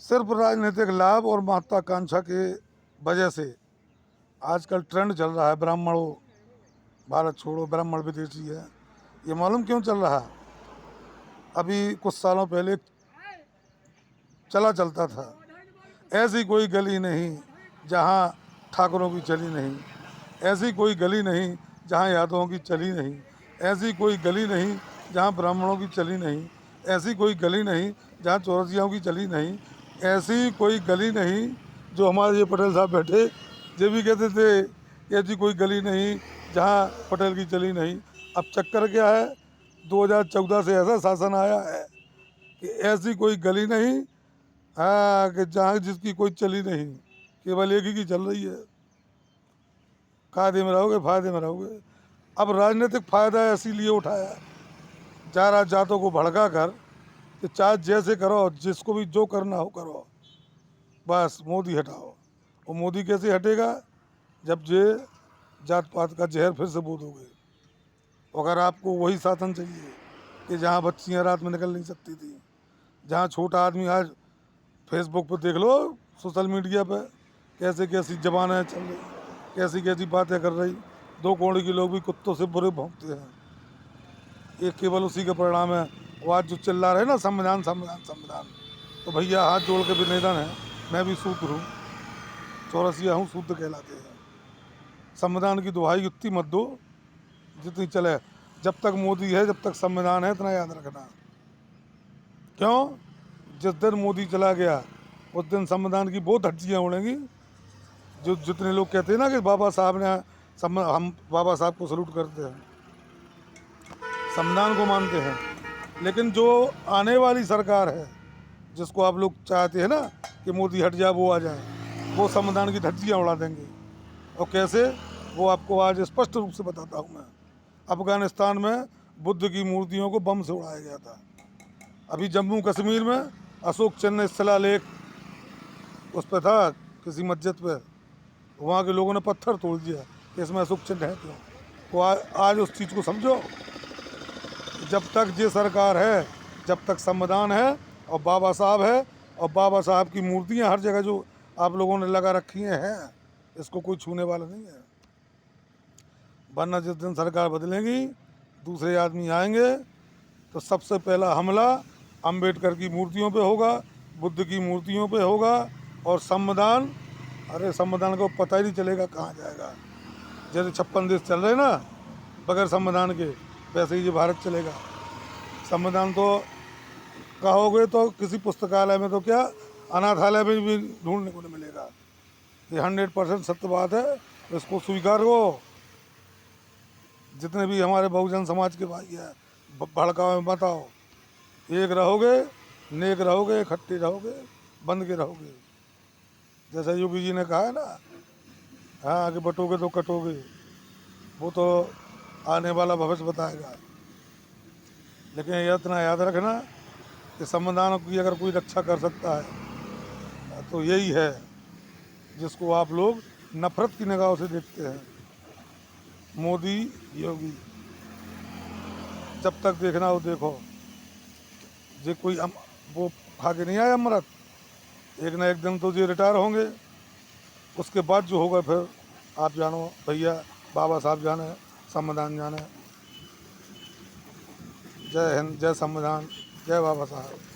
सिर्फ राजनीतिक लाभ और महत्वाकांक्षा के वजह से आजकल ट्रेंड चल रहा है ब्राह्मणों भारत छोड़ो, ब्राह्मण विदेशी है। ये मालूम क्यों चल रहा है? अभी कुछ सालों पहले चलता था, ऐसी कोई गली नहीं जहाँ ठाकुरों की चली नहीं, ऐसी कोई गली नहीं जहाँ यादवों की चली नहीं, ऐसी कोई गली नहीं जहाँ ब्राह्मणों की चली नहीं, ऐसी कोई गली नहीं जहाँ चौरसियाओं की चली नहीं, ऐसी कोई गली नहीं। जो हमारे ये पटेल साहब बैठे ये भी कहते थे कि ऐसी कोई गली नहीं जहाँ पटेल की चली नहीं। अब चक्कर क्या है, 2014 से ऐसा शासन आया है कि ऐसी कोई गली नहीं कि जहाँ जिसकी कोई चली नहीं, केवल एक ही की चल रही है। कायदे में रहोगे, फायदे में रहोगे। अब राजनीतिक फायदा इसीलिए उठाया चारा जातों को भड़का कर कि चाहे जैसे करो, जिसको भी जो करना हो करो, बस मोदी हटाओ। और मोदी कैसे हटेगा? जब ये जात पात का जहर फिर से बूदोगे। अगर आपको वही शासन चाहिए कि जहाँ बच्चियाँ रात में निकल नहीं सकती थी, जहाँ छोटा आदमी आज फेसबुक पर देख लो, सोशल मीडिया पर कैसे कैसी जबानें चल रही, कैसी कैसी बातें कर रही, 2 कौड़ी के लोग भी कुत्तों से बुरे भौंकते हैं। एक केवल उसी का परिणाम है। वो आज जो चिल्ला रहे ना संविधान संविधान संविधान, तो भैया हाथ जोड़ के निवेदन है, मैं भी शूद्र हूँ, चौरसिया हूँ, शूद्र कहलाते हैं। संविधान की दुहाई उतनी मत दो जितनी चले। जब तक मोदी है, जब तक संविधान है, इतना याद रखना। क्यों? जिस दिन मोदी चला गया उस दिन संविधान की बहुत धज्जियाँ उड़ेंगी। जो जितने लोग कहते हैं ना कि बाबा साहब ने हम बाबा साहब को सलूट करते हैं, संविधान को मानते हैं, लेकिन जो आने वाली सरकार है जिसको आप लोग चाहते हैं ना कि मोदी हट जाए, वो आ जाए, वो संविधान की धज्जियाँ उड़ा देंगे। और कैसे, वो आपको आज स्पष्ट रूप से बताता हूँ मैं। अफगानिस्तान में बुद्ध की मूर्तियों को बम से उड़ाया गया था। अभी जम्मू कश्मीर में अशोक चिन्ह शिलालेख उस पर था किसी मस्जिद पे, वहाँ के लोगों ने पत्थर तोड़ दिया कि इसमें अशोक चिन्ह है क्यों। तो आज उस चीज़ को समझो, जब तक ये सरकार है, जब तक संविधान है और बाबा साहब है, और बाबा साहब की मूर्तियाँ हर जगह जो आप लोगों ने लगा रखी हैं, इसको कोई छूने वाला नहीं है। वरना जिस दिन सरकार बदलेगी, दूसरे आदमी आएंगे, तो सबसे पहला हमला अंबेडकर की मूर्तियों पे होगा, बुद्ध की मूर्तियों पे होगा। और संविधान, अरे संविधान को पता ही नहीं चलेगा कहाँ जाएगा। जैसे 56 देश चल रहे ना बगैर संविधान के, वैसे ही ये भारत चलेगा। संविधान तो कहोगे तो किसी पुस्तकालय में, तो क्या अनाथालय में भी ढूंढने को नहीं मिलेगा। ये 100% सत्य बात है, इसको स्वीकार करो। जितने भी हमारे बहुजन समाज के भाई हैं, भड़काओ मत आओ। एक रहोगे, नेक रहोगे, इकट्ठे रहोगे, बंद के रहोगे। जैसा योगी जी ने कहा है ना, हाँ कि बटोगे तो कटोगे, वो तो आने वाला भविष्य बताएगा। लेकिन ये इतना याद रखना कि संविधान की अगर कोई रक्षा कर सकता है तो यही है, जिसको आप लोग नफरत की निगाहों से देखते हैं, मोदी योगी। जब तक देखना हो देखो, जो कोई वो खा के नहीं आए अमृत, एक ना एक दिन तो ये रिटायर होंगे। उसके बाद जो होगा फिर आप जानो भैया, बाबा साहब जाने, संविधान जाने। जय हिंद, जय संविधान, जय बाबा साहब।